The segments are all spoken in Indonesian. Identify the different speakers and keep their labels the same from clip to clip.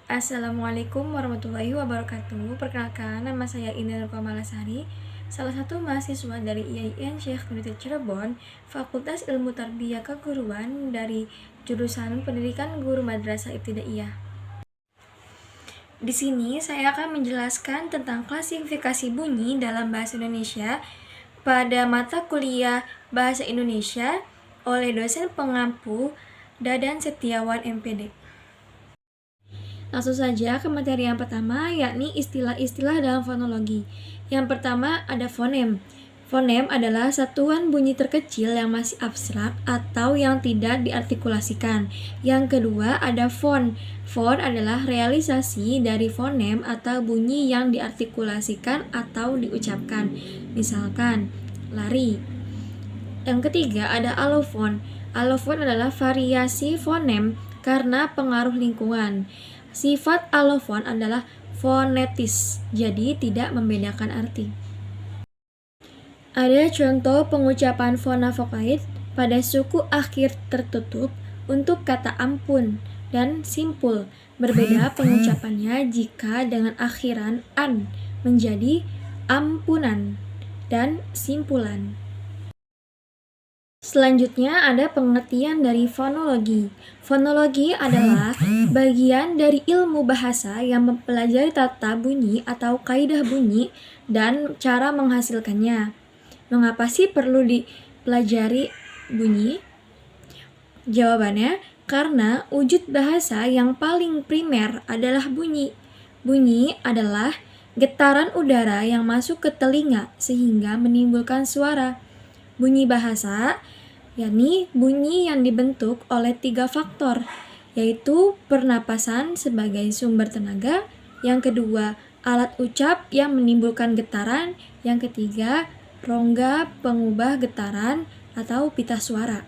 Speaker 1: Assalamualaikum warahmatullahi wabarakatuh. Perkenalkan, nama saya Indah Malasari, salah satu mahasiswa dari IAIN Syekh Nurul Cirebon, Fakultas Ilmu Tarbiyah Keguruan dari jurusan Pendidikan Guru Madrasah Ibtidaiyah. Di sini saya akan menjelaskan tentang klasifikasi bunyi dalam bahasa Indonesia pada mata kuliah Bahasa Indonesia oleh dosen pengampu Dadan Setiawan MPD. Langsung saja ke materi yang pertama, yakni istilah-istilah dalam fonologi. Yang pertama ada fonem. Fonem adalah satuan bunyi terkecil yang masih abstrak atau yang tidak diartikulasikan. Yang kedua ada fon. Fon adalah realisasi dari fonem atau bunyi yang diartikulasikan atau diucapkan. Misalkan, lari. Yang ketiga ada alofon. Alofon adalah variasi fonem karena pengaruh lingkungan. Sifat alofon adalah fonetis, jadi tidak membedakan arti. Ada contoh pengucapan fonavokaid pada suku akhir tertutup untuk kata ampun dan simpul. Berbeda pengucapannya jika dengan akhiran an menjadi ampunan dan simpulan. Selanjutnya ada pengertian dari fonologi. Fonologi adalah bagian dari ilmu bahasa yang mempelajari tata bunyi atau kaidah bunyi dan cara menghasilkannya. Mengapa sih perlu dipelajari bunyi? Jawabannya, karena wujud bahasa yang paling primer adalah bunyi. Bunyi adalah getaran udara yang masuk ke telinga sehingga menimbulkan suara. Bunyi bahasa, yakni bunyi yang dibentuk oleh 3 faktor, yaitu pernapasan sebagai sumber tenaga, yang kedua alat ucap yang menimbulkan getaran, yang ketiga rongga pengubah getaran atau pita suara.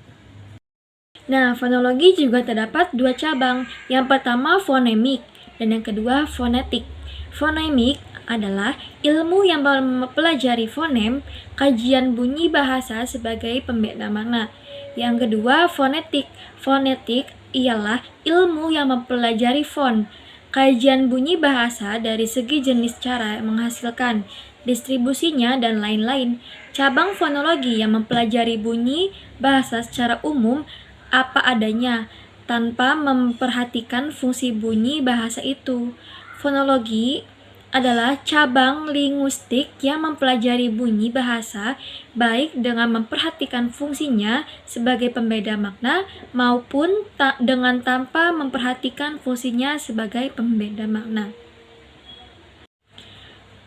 Speaker 1: Nah, fonologi juga terdapat 2 cabang, yang pertama fonemik dan yang kedua fonetik. Fonemik adalah ilmu yang mempelajari fonem, kajian bunyi bahasa sebagai pembeda makna. Yang kedua, fonetik. Fonetik ialah ilmu yang mempelajari fon, kajian bunyi bahasa dari segi jenis cara menghasilkan, distribusinya, dan lain-lain. Cabang fonologi yang mempelajari bunyi bahasa secara umum apa adanya, tanpa memperhatikan fungsi bunyi bahasa itu. Fonologi adalah cabang linguistik yang mempelajari bunyi bahasa baik dengan memperhatikan fungsinya sebagai pembeda makna maupun dengan tanpa memperhatikan fungsinya sebagai pembeda makna.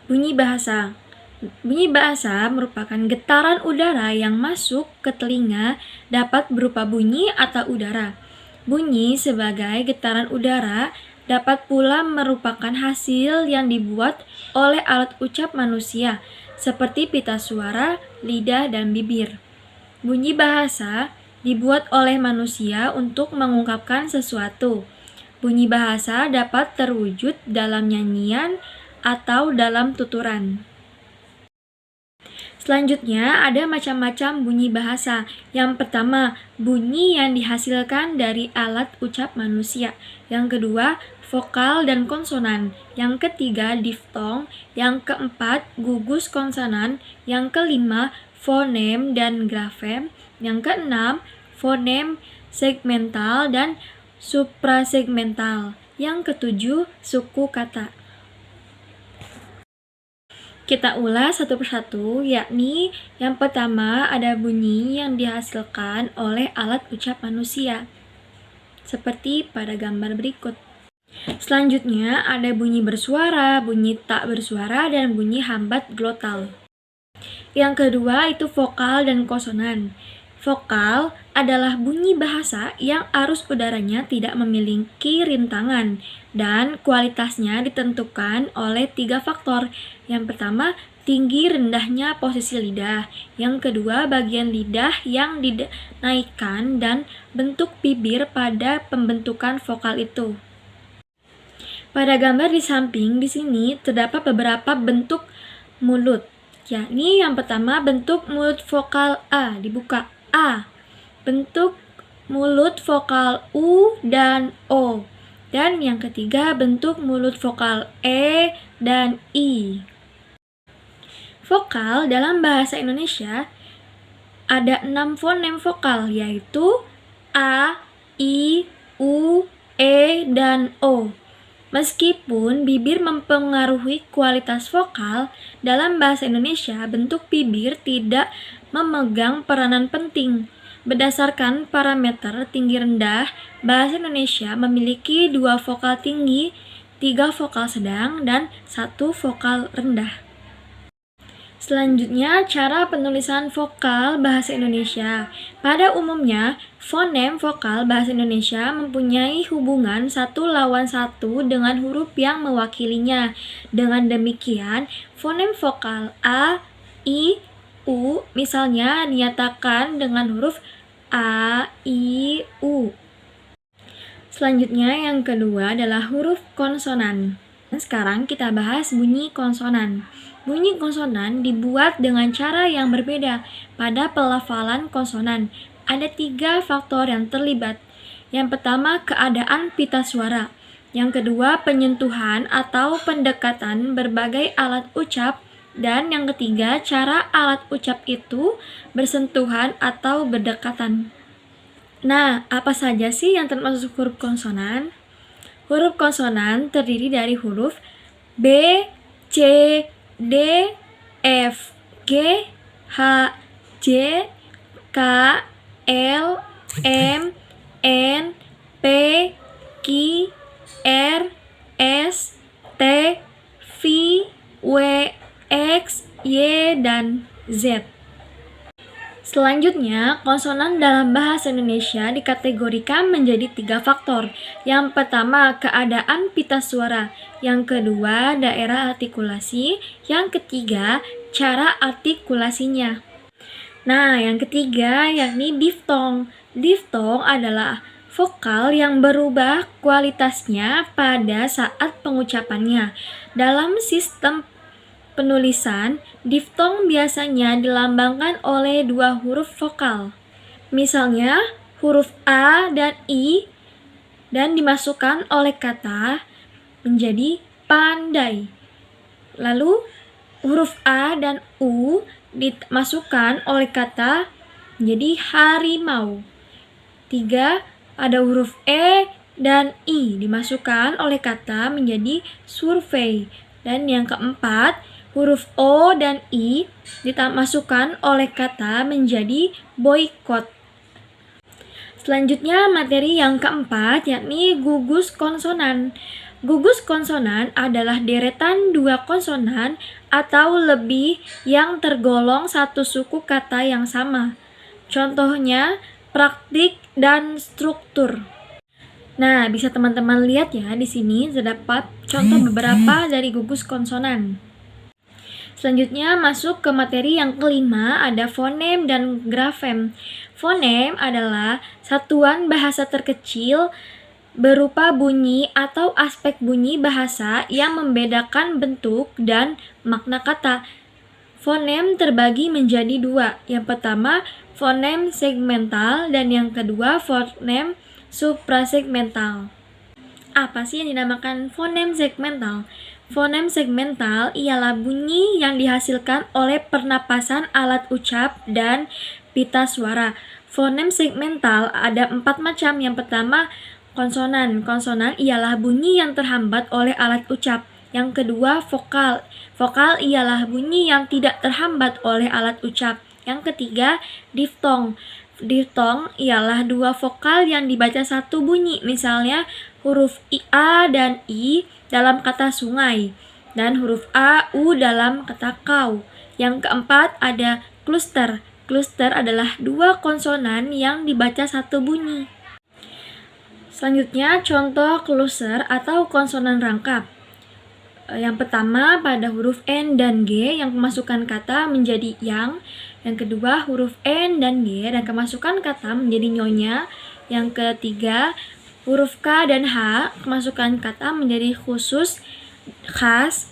Speaker 1: Bunyi bahasa. Bunyi bahasa merupakan getaran udara yang masuk ke telinga, dapat berupa bunyi atau udara. Bunyi sebagai getaran udara dapat pula merupakan hasil yang dibuat oleh alat ucap manusia, seperti pita suara, lidah, dan bibir. Bunyi bahasa dibuat oleh manusia untuk mengungkapkan sesuatu. Bunyi bahasa dapat terwujud dalam nyanyian atau dalam tuturan. Selanjutnya ada macam-macam bunyi bahasa. Yang pertama, bunyi yang dihasilkan dari alat ucap manusia. Yang kedua, vokal dan konsonan. Yang ketiga, diftong. Yang keempat, gugus konsonan. Yang kelima, fonem dan grafem. Yang keenam, fonem segmental dan suprasegmental. Yang ketujuh, suku kata. Kita ulas satu persatu, yakni yang pertama ada bunyi yang dihasilkan oleh alat ucap manusia, seperti pada gambar berikut. Selanjutnya ada bunyi bersuara, bunyi tak bersuara, dan bunyi hambat glotal. Yang kedua itu vokal dan konsonan. Vokal adalah bunyi bahasa yang arus udaranya tidak memiliki rintangan dan kualitasnya ditentukan oleh 3 faktor. Yang pertama, tinggi rendahnya posisi lidah. Yang kedua, bagian lidah yang dinaikkan dan bentuk bibir pada pembentukan vokal itu. Pada gambar di samping di sini terdapat beberapa bentuk mulut, yakni yang pertama bentuk mulut vokal A dibuka A, bentuk mulut vokal U dan O, Dan yang ketiga, bentuk mulut vokal E dan I. Vokal dalam bahasa Indonesia ada 6 fonem vokal, yaitu A, I, U, E, dan O. Meskipun bibir mempengaruhi kualitas vokal, dalam bahasa Indonesia bentuk bibir tidak memegang peranan penting. Berdasarkan parameter tinggi rendah, bahasa Indonesia memiliki 2 vokal tinggi, 3 vokal sedang, dan 1 vokal rendah. Selanjutnya, cara penulisan vokal bahasa Indonesia. Pada umumnya, fonem vokal bahasa Indonesia mempunyai hubungan satu lawan satu dengan huruf yang mewakilinya. Dengan demikian, fonem vokal A, I, U misalnya dinyatakan dengan huruf A, I, U. Selanjutnya yang kedua adalah huruf konsonan. Sekarang kita bahas bunyi konsonan. Bunyi konsonan dibuat dengan cara yang berbeda pada pelafalan konsonan. Ada 3 faktor yang terlibat. Yang pertama, keadaan pita suara. Yang kedua, penyentuhan atau pendekatan berbagai alat ucap. Dan yang ketiga, cara alat ucap itu bersentuhan atau berdekatan. Nah, apa saja sih yang termasuk huruf konsonan? Huruf konsonan terdiri dari huruf B, C, D, F, G, H, J, K, L, M, N, P, Q, R, S, T, V, W, X, Y, dan Z. Selanjutnya, konsonan dalam bahasa Indonesia dikategorikan menjadi 3 faktor. Yang pertama, keadaan pita suara. Yang kedua, daerah artikulasi. Yang ketiga, cara artikulasinya. Nah, yang ketiga yakni diftong. Diftong adalah vokal yang berubah kualitasnya pada saat pengucapannya. Dalam sistem penulisan, diftong biasanya dilambangkan oleh 2 huruf vokal. Misalnya, huruf A dan I dan dimasukkan oleh kata menjadi pandai. Lalu, huruf A dan U dimasukkan oleh kata menjadi harimau. 3, ada huruf E dan I dimasukkan oleh kata menjadi survei. Dan yang keempat, huruf O dan I dimasukkan oleh kata menjadi boikot. Selanjutnya materi yang keempat yakni gugus konsonan. Gugus konsonan adalah deretan 2 konsonan atau lebih yang tergolong satu suku kata yang sama. Contohnya, praktik dan struktur. Nah, bisa teman-teman lihat ya di sini terdapat contoh beberapa dari gugus konsonan. Selanjutnya masuk ke materi yang kelima, ada fonem dan grafem. Fonem adalah satuan bahasa terkecil berupa bunyi atau aspek bunyi bahasa yang membedakan bentuk dan makna kata. Fonem terbagi menjadi 2. Yang pertama, fonem segmental dan yang kedua, fonem suprasegmental. Apa sih yang dinamakan fonem segmental? Fonem segmental ialah bunyi yang dihasilkan oleh pernapasan alat ucap dan pita suara. Fonem segmental ada 4 macam. Yang pertama, konsonan. Konsonan ialah bunyi yang terhambat oleh alat ucap. Yang kedua, vokal. Vokal ialah bunyi yang tidak terhambat oleh alat ucap. Yang ketiga, diftong. Diftong ialah 2 vokal yang dibaca satu bunyi. Misalnya, huruf A dan I dalam kata sungai, dan huruf A, U dalam kata kau. Yang keempat ada kluster. Kluster adalah 2 konsonan yang dibaca satu bunyi. Selanjutnya contoh kluster atau konsonan rangkap. Yang pertama pada huruf N dan G yang kemasukan kata menjadi yang. Yang kedua huruf N dan G dan kemasukan kata menjadi nyonya. Yang ketiga huruf K dan H kemasukan kata menjadi khusus, khas.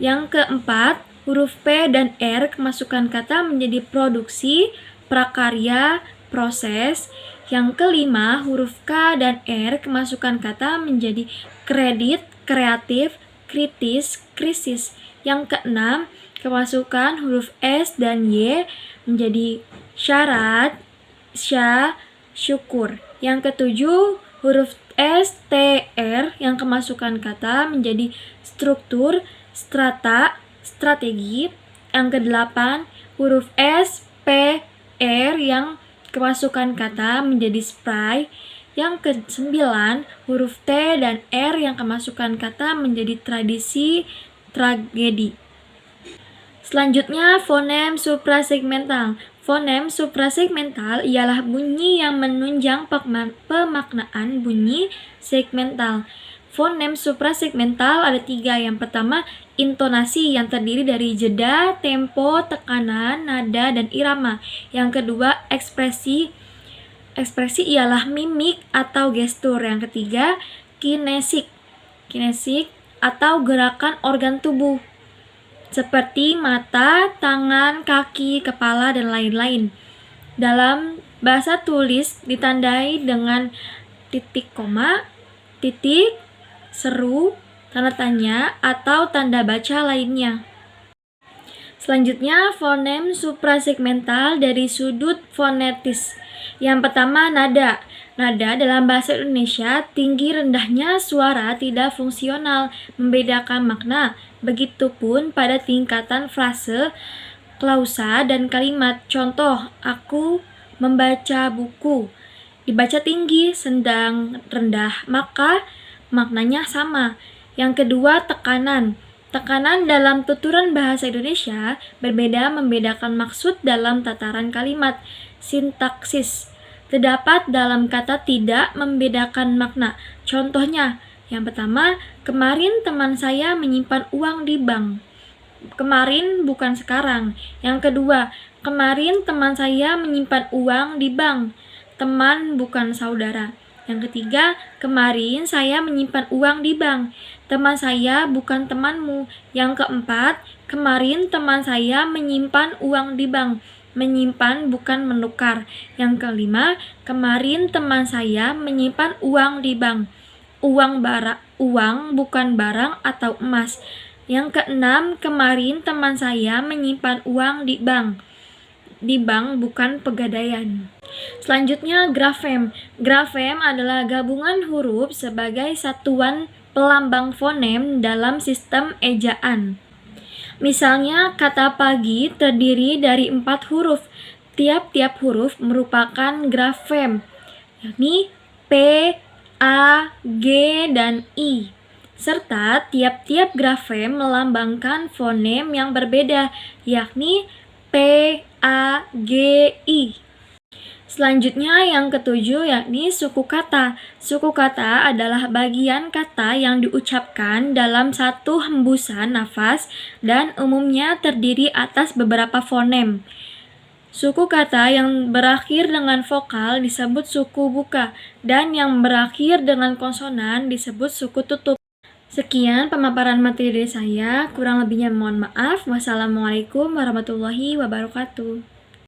Speaker 1: Yang keempat, huruf P dan R kemasukan kata menjadi produksi, prakarya, proses. Yang kelima, huruf K dan R kemasukan kata menjadi kredit, kreatif, kritis, krisis. Yang keenam, kemasukan huruf S dan Y menjadi syarat, sya, syukur. Yang ketujuh, huruf S, T, R yang kemasukan kata menjadi struktur, strata, strategi. Yang kedelapan, huruf S, P, R yang kemasukan kata menjadi spray. Yang kesembilan, huruf T dan R yang kemasukan kata menjadi tradisi, tragedi. Selanjutnya, fonem suprasegmental. Fonem suprasegmental ialah bunyi yang menunjang pemaknaan bunyi segmental. Fonem suprasegmental ada 3. Yang pertama, intonasi yang terdiri dari jeda, tempo, tekanan, nada, dan irama. Yang kedua, ekspresi. Ekspresi ialah mimik atau gestur. Yang ketiga, kinesik. Kinesik atau gerakan organ tubuh seperti mata, tangan, kaki, kepala, dan lain-lain. Dalam bahasa tulis ditandai dengan titik koma, titik, seru, tanda tanya, atau tanda baca lainnya. Selanjutnya, fonem suprasegmental dari sudut fonetis. Yang pertama, nada. Nada dalam bahasa Indonesia, tinggi rendahnya suara tidak fungsional, membedakan makna. Begitupun pada tingkatan frase, klausa, dan kalimat. Contoh, aku membaca buku. Dibaca tinggi, sedang rendah, maka maknanya sama. Yang kedua, tekanan. Tekanan dalam tuturan bahasa Indonesia berbeda membedakan maksud dalam tataran kalimat. Sintaksis. Terdapat dalam kata tidak membedakan makna. Contohnya, yang pertama, kemarin teman saya menyimpan uang di bank. Kemarin bukan sekarang. Yang kedua, kemarin teman saya menyimpan uang di bank. Teman bukan saudara. Yang ketiga, kemarin saya menyimpan uang di bank. Teman saya bukan temanmu. Yang keempat, kemarin teman saya menyimpan uang di bank. Menyimpan bukan menukar. Yang kelima, kemarin teman saya menyimpan uang di bank. Uang bukan barang atau emas. Yang keenam, kemarin teman saya menyimpan uang di bank. Di bank bukan pegadaian. Selanjutnya, grafem. Grafem adalah gabungan huruf sebagai satuan pelambang fonem dalam sistem ejaan. Misalnya, kata pagi terdiri dari 4 huruf. Tiap-tiap huruf merupakan grafem, yakni P, A, G, dan I. Serta tiap-tiap grafem melambangkan fonem yang berbeda, yakni P, A, G, I. Selanjutnya yang ketujuh yakni suku kata. Suku kata adalah bagian kata yang diucapkan dalam satu hembusan nafas dan umumnya terdiri atas beberapa fonem. Suku kata yang berakhir dengan vokal disebut suku buka dan yang berakhir dengan konsonan disebut suku tutup. Sekian pemaparan materi dari saya, kurang lebihnya mohon maaf. Wassalamualaikum warahmatullahi wabarakatuh.